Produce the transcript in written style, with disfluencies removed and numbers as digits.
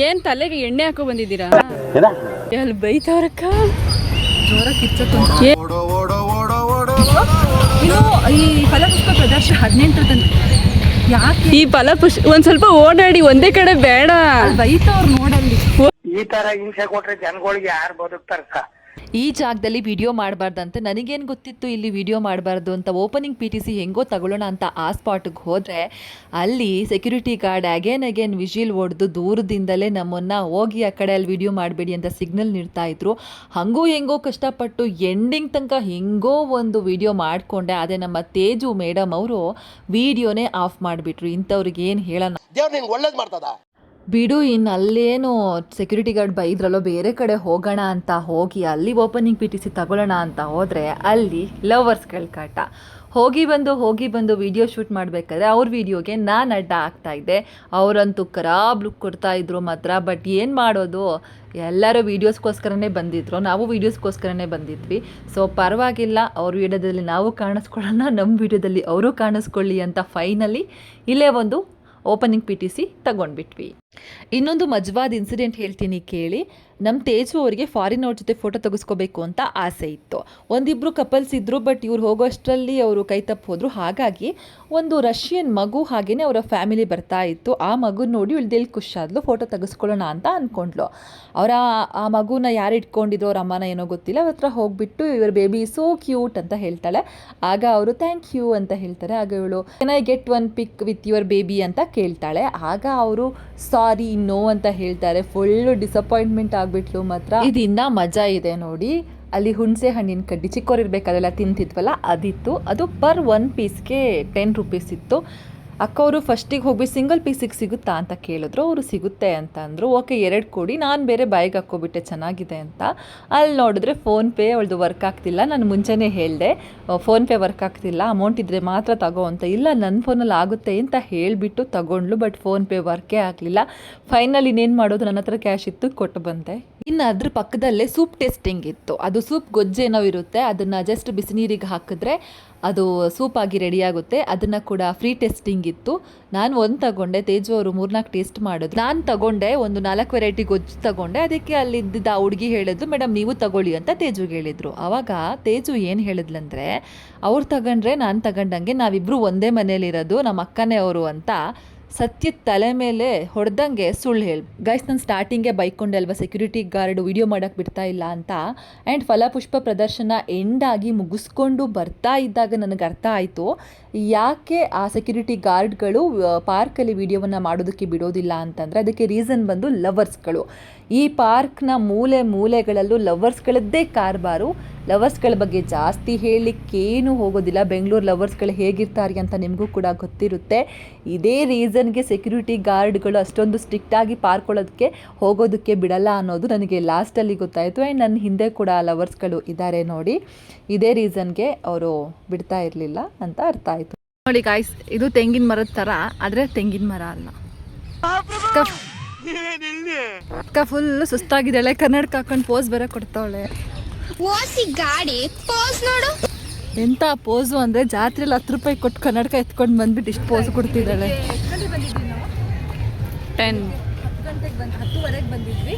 ಏನ್ ತಲೆಗೆ ಎಣ್ಣೆ ಹಾಕೋ ಬಂದಿದ್ದೀರಾ? ಅಲ್ಲಿ ಬೈತವ್ರಕ್ಕ ಜೋರ ಕಿಚ್ಚತ್ತು. ಇನ್ನು ಈ ಫಲಪುಷ್ಪ ಪ್ರದರ್ಶನ 18 ಯಾಕೆ ಈ ಫಲಪುಷ್ಪ ಒಂದ್ ಸ್ವಲ್ಪ ಓಡಾಡಿ, ಒಂದೇ ಕಡೆ ಬೇಡ. ಬೈತವ್ರು ನೋಡಲ್ಲಿ. ಈ ತರ ಹಿಂಸೆ ಕೊಟ್ರೆ ಜನಗಳಿಗೆ ಯಾರು ಬದುಕ್ತಾರಕ್ಕ? ಈ ಜಾಗದಲ್ಲಿ ವಿಡಿಯೋ ಮಾಡಬಾರ್ದಂತೆ. ನನಗೇನು ಗೊತ್ತಿತ್ತು ಇಲ್ಲಿ ವಿಡಿಯೋ ಮಾಡಬಾರ್ದು ಅಂತ. ಓಪನಿಂಗ್ PTC ಹೆಂಗೋ ತಗೊಳ್ಳೋಣ ಅಂತ ಆ ಸ್ಪಾಟಿಗೆ ಹೋದರೆ ಅಲ್ಲಿ ಸೆಕ್ಯೂರಿಟಿ ಗಾರ್ಡ್ ಅಗೇನ್ ವಿಜಿಲ್ ಹೊಡೆದು ದೂರದಿಂದಲೇ ನಮ್ಮನ್ನು ಹೋಗಿ ಆ ಕಡೆ ಅಲ್ಲಿ ವಿಡಿಯೋ ಮಾಡಬೇಡಿ ಅಂತ ಸಿಗ್ನಲ್ ನೀಡ್ತಾ ಇದ್ರು. ಹಂಗೂ ಹೆಂಗೋ ಕಷ್ಟಪಟ್ಟು ಎಂಡಿಂಗ್ ತನಕ ಹೆಂಗೋ ಒಂದು ವಿಡಿಯೋ ಮಾಡಿಕೊಂಡೆ. ಅದೇ ನಮ್ಮ ತೇಜು ಮೇಡಮ್ ಅವರು ವಿಡಿಯೋನೇ ಆಫ್ ಮಾಡಿಬಿಟ್ರು. ಇಂಥವ್ರಿಗೆ ಏನು ಹೇಳೋಣ, ದೇವ್ರು ನಿಂಗೆ ಒಳ್ಳೇದು ಮಾಡ್ತದ ಬಿಡು. ಇನ್ನು ಅಲ್ಲೇನು ಸೆಕ್ಯೂರಿಟಿ ಗಾರ್ಡ್ ಬೈದ್ರಲ್ಲೋ, ಬೇರೆ ಕಡೆ ಹೋಗೋಣ ಅಂತ ಹೋಗಿ ಅಲ್ಲಿ ಓಪನಿಂಗ್ PTC ತಗೊಳ್ಳೋಣ ಅಂತ ಹೋದರೆ ಅಲ್ಲಿ ಲವರ್ಸ್ಗಳ ಕಾಟ. ಹೋಗಿ ಬಂದು ವಿಡಿಯೋ ಶೂಟ್ ಮಾಡಬೇಕಾದ್ರೆ ಅವ್ರ ವಿಡಿಯೋಗೆ ನಾನು ಅಡ್ಡ ಆಗ್ತಾ ಇದ್ದೆ. ಅವರಂತೂ ಖರಾಬ್ ಲುಕ್ ಕೊಡ್ತಾ ಇದ್ರು ಮಾತ್ರ. ಬಟ್ ಏನು ಮಾಡೋದು, ಎಲ್ಲರೂ ವೀಡಿಯೋಸ್ಗೋಸ್ಕರನೇ ಬಂದಿದ್ರು, ನಾವು ವೀಡಿಯೋಸ್ಗೋಸ್ಕರನೇ ಬಂದಿದ್ವಿ. ಸೊ ಪರವಾಗಿಲ್ಲ, ಅವ್ರ ವಿಡಿಯೋದಲ್ಲಿ ನಾವು ಕಾಣಿಸ್ಕೊಳ್ಳೋಣ, ನಮ್ಮ ವಿಡಿಯೋದಲ್ಲಿ ಅವರು ಕಾಣಿಸ್ಕೊಳ್ಳಿ ಅಂತ ಫೈನಲಿ ಇಲ್ಲೇ ಒಂದು ಓಪನಿಂಗ್ PTC ತಗೊಂಡ್ಬಿಟ್ವಿ. ಇನ್ನೊಂದು ಮಜವಾದ ಇನ್ಸಿಡೆಂಟ್ ಹೇಳ್ತೀನಿ ಕೇಳಿ. ನಮ್ಮ ತೇಜು ಅವರಿಗೆ ಫಾರಿನ್ ಅವ್ರ ಜೊತೆ ಫೋಟೋ ತೆಗೆಸ್ಕೋಬೇಕು ಅಂತ ಆಸೆ ಇತ್ತು. ಒಂದಿಬ್ಬರು ಕಪಲ್ಸ್ ಇದ್ದರು, ಬಟ್ ಇವ್ರು ಹೋಗೋಷ್ಟರಲ್ಲಿ ಅವರು ಕೈ ತಪ್ಪು ಹೋದರು. ಹಾಗಾಗಿ ಒಂದು ರಷ್ಯನ್ ಮಗು ಹಾಗೆಯೇ ಅವರ ಫ್ಯಾಮಿಲಿ ಬರ್ತಾ ಇತ್ತು. ಆ ಮಗು ನೋಡಿ ಇವಳ್ದೇಳಿ ಖುಷಿಯಾದ್ಲು, ಫೋಟೋ ತೆಗೆಸ್ಕೊಳ್ಳೋಣ ಅಂತ ಅಂದ್ಕೊಂಡ್ಲು. ಆ ಮಗುನ ಯಾರು ಇಟ್ಕೊಂಡಿದ್ರು, ಅವ್ರ ಅಮ್ಮನ ಏನೋ ಗೊತ್ತಿಲ್ಲ, ಅವ್ರ ಹತ್ರ ಹೋಗ್ಬಿಟ್ಟು ಇವ್ರ ಬೇಬಿ ಸೋ ಕ್ಯೂಟ್ ಅಂತ ಹೇಳ್ತಾಳೆ. ಆಗ ಅವರು ಥ್ಯಾಂಕ್ ಯು ಅಂತ ಹೇಳ್ತಾರೆ. ಆಗ ಇವಳು can I get one pick with your baby ಅಂತ ಕೇಳ್ತಾಳೆ. ಆಗ ಅವರು ಸಾರಿ ನೋ ಅಂತ ಹೇಳ್ತಾರೆ. ಫುಲ್ಲು ಡಿಸಪಾಯಿಂಟ್ಮೆಂಟ್ ಆಗಿಬಿಟ್ಲು ಮಾತ್ರ. ಇದರಿಂದ ಮಜಾ ಇದೆ ನೋಡಿ. ಅಲ್ಲಿ ಹುಣಸೆ ಹಣ್ಣಿನ ಕಡ್ಡಿ ಚಿಕ್ಕವರಿರ್ಬೇಕಾದೆಲ್ಲ ತಿಂತಿದ್ವಲ್ಲ ಅದಿತ್ತು. ಅದು ಪರ್ 1 ಪೀಸ್ಗೆ 10 ರೂಪೀಸ್ ಇತ್ತು. ಅಕ್ಕವರು ಫಸ್ಟಿಗೆ ಹೋಗ್ಬಿಟ್ಟು ಸಿಂಗಲ್ ಪೀಸಿಗೆ ಸಿಗುತ್ತಾ ಅಂತ ಕೇಳಿದ್ರು. ಅವರು ಸಿಗುತ್ತೆ ಅಂತ ಅಂದರು. ಓಕೆ 2 ಕೊಡಿ, ನಾನು ಬೇರೆ ಬಾಯಿಗೆ ಹಾಕ್ಕೊಬಿಟ್ಟೆ ಚೆನ್ನಾಗಿದೆ ಅಂತ. ಅಲ್ಲಿ ನೋಡಿದ್ರೆ ಫೋನ್ಪೇ ಅವಳದು ವರ್ಕ್ ಆಗ್ತಿಲ್ಲ. ನಾನು ಮುಂಚೆನೇ ಹೇಳಿದೆ ಫೋನ್ಪೇ ವರ್ಕ್ ಆಗ್ತಿಲ್ಲ, ಅಮೌಂಟ್ ಇದ್ದರೆ ಮಾತ್ರ ತಗೋ ಅಂತ. ಇಲ್ಲ ನನ್ನ ಫೋನಲ್ಲಿ ಆಗುತ್ತೆ ಅಂತ ಹೇಳಿಬಿಟ್ಟು ತಗೊಂಡ್ಲು. ಬಟ್ ಫೋನ್ಪೇ ವರ್ಕೇ ಆಗಲಿಲ್ಲ. ಫೈನಲ್ ಇನ್ನೇನು ಮಾಡೋದು, ನನ್ನ ಹತ್ರ ಕ್ಯಾಶ್ ಇತ್ತು, ಕೊಟ್ಟು ಬಂದೆ. ಇನ್ನು ಅದ್ರ ಪಕ್ಕದಲ್ಲೇ ಸೂಪ್ ಟೇಸ್ಟಿಂಗ್ ಇತ್ತು. ಅದು ಸೂಪ್ ಗೊಜ್ಜೇನೋ ಇರುತ್ತೆ, ಅದನ್ನು ಜಸ್ಟ್ ಬಿಸಿನೀರಿಗೆ ಹಾಕಿದ್ರೆ ಅದು ಸೂಪಾಗಿ ರೆಡಿಯಾಗುತ್ತೆ. ಅದನ್ನು ಕೂಡ ಫ್ರೀ ಟೇಸ್ಟಿಂಗ್ ಇತ್ತು. ನಾನು ಒಂದು ತಗೊಂಡೆ, ತೇಜು ಅವರು 3-4 ಟೇಸ್ಟ್ ಮಾಡಿದ್ರು. ನಾನು ತಗೊಂಡೆ ಒಂದು 4 ವೆರೈಟಿ ಗೊಜ್ಜು ತಗೊಂಡೆ. ಅದಕ್ಕೆ ಅಲ್ಲಿದ್ದ ಆ ಹುಡುಗಿ ಹೇಳಿದ್ರು ಮೇಡಮ್ ನೀವು ತಗೊಳ್ಳಿ ಅಂತ ತೇಜುಗೆ ಹೇಳಿದರು. ಆವಾಗ ತೇಜು ಏನು ಹೇಳಿದ್ಲಂದರೆ, ಅವ್ರು ತಗೊಂಡ್ರೆ ನಾನು ತಗೊಂಡಂಗೆ ನಾವಿಬ್ಬರು ಒಂದೇ ಮನೇಲಿರೋದು, ನಮ್ಮ ಅಕ್ಕನೇ ಅವರು ಅಂತ ಸತ್ಯ ತಲೆ ಮೇಲೆ ಹೊಡೆದಂಗೆ ಸುಳ್ಳು ಹೇಳಿ. ಗೈಸ್, ನಾನು ಸ್ಟಾರ್ಟಿಂಗೇ ಬೈಕೊಂಡೆ ಅಲ್ವಾ ಸೆಕ್ಯೂರಿಟಿ ಗಾರ್ಡ್ ವಿಡಿಯೋ ಮಾಡೋಕ್ಕೆ ಬಿಡ್ತಾ ಇಲ್ಲ ಅಂತ. ಆ್ಯಂಡ್ ಫಲಪುಷ್ಪ ಪ್ರದರ್ಶನ ಎಂಡಾಗಿ ಮುಗಿಸ್ಕೊಂಡು ಬರ್ತಾ ಇದ್ದಾಗ ನನಗೆ ಅರ್ಥ ಆಯಿತು ಯಾಕೆ ಆ ಸೆಕ್ಯೂರಿಟಿ ಗಾರ್ಡ್ಗಳು ಪಾರ್ಕಲ್ಲಿ ವಿಡಿಯೋವನ್ನು ಮಾಡೋದಕ್ಕೆ ಬಿಡೋದಿಲ್ಲ ಅಂತಂದರೆ ಅದಕ್ಕೆ ರೀಸನ್ ಬಂದು ಲವರ್ಸ್ಗಳು. ಈ ಪಾರ್ಕ್ನ ಮೂಲೆಗಳಲ್ಲೂ ಲವರ್ಸ್ಗಳದ್ದೇ ಕಾರ್ಬಾರು. ಲವರ್ಸ್ಗಳ ಬಗ್ಗೆ ಜಾಸ್ತಿ ಹೇಳಲಿಕ್ಕೇನು ಹೋಗೋದಿಲ್ಲ. ಬೆಂಗಳೂರು ಲವರ್ಸ್ಗಳು ಹೇಗಿರ್ತಾರೆ ಅಂತ ನಿಮಗೂ ಕೂಡ ಗೊತ್ತಿರುತ್ತೆ. ಇದೇ ರೀಸನ್ಗೆ ಸೆಕ್ಯೂರಿಟಿ ಗಾರ್ಡ್ಗಳು ಅಷ್ಟೊಂದು ಸ್ಟ್ರಿಕ್ಟಾಗಿ ಪಾರ್ಕ್ ಒಳಗೆ ಹೋಗೋದಕ್ಕೆ ಬಿಡಲ್ಲ ಅನ್ನೋದು ನನಗೆ ಲಾಸ್ಟಲ್ಲಿ ಗೊತ್ತಾಯಿತು. ಆ್ಯಂಡ್ ನನ್ನ ಹಿಂದೆ ಕೂಡ ಲವರ್ಸ್ಗಳು ಇದ್ದಾರೆ ನೋಡಿ. ಇದೇ ರೀಸನ್ಗೆ ಅವರು ಬಿಡ್ತಾ ಇರಲಿಲ್ಲ ಅಂತ ಅರ್ಥ ಆಯಿತು ನೋಡಿ. ಗಾಯ್ಸ್, ಇದು ತೆಂಗಿನ ಮರದ ಥರ, ಆದರೆ ತೆಂಗಿನ ಮರ ಅಲ್ಲ. ಅಕ್ಕ ಫುಲ್ ಸುಸ್ತಾಗಿದ್ದಾಳೆ, ಕನ್ನಡಕ ಹಾಕೊಂಡು ಪೋಸ್ ಬೇರೆ ಕೊಡ್ತಾವಳೆ. ಎಂಥ ಪೋಸು ಅಂದರೆ ಜಾತ್ರೆಯಲ್ಲಿ 10 ರೂಪಾಯಿ ಕೊಟ್ಟು ಕನ್ನಡಕ ಎತ್ಕೊಂಡು ಬಂದ್ಬಿಟ್ಟು ಇಷ್ಟು ಪೋಸ್ ಕೊಡ್ತಿದ್ದಾಳೆ. 10 ಗಂಟೆಗೆ 10:30 ಬಂದಿದ್ವಿ.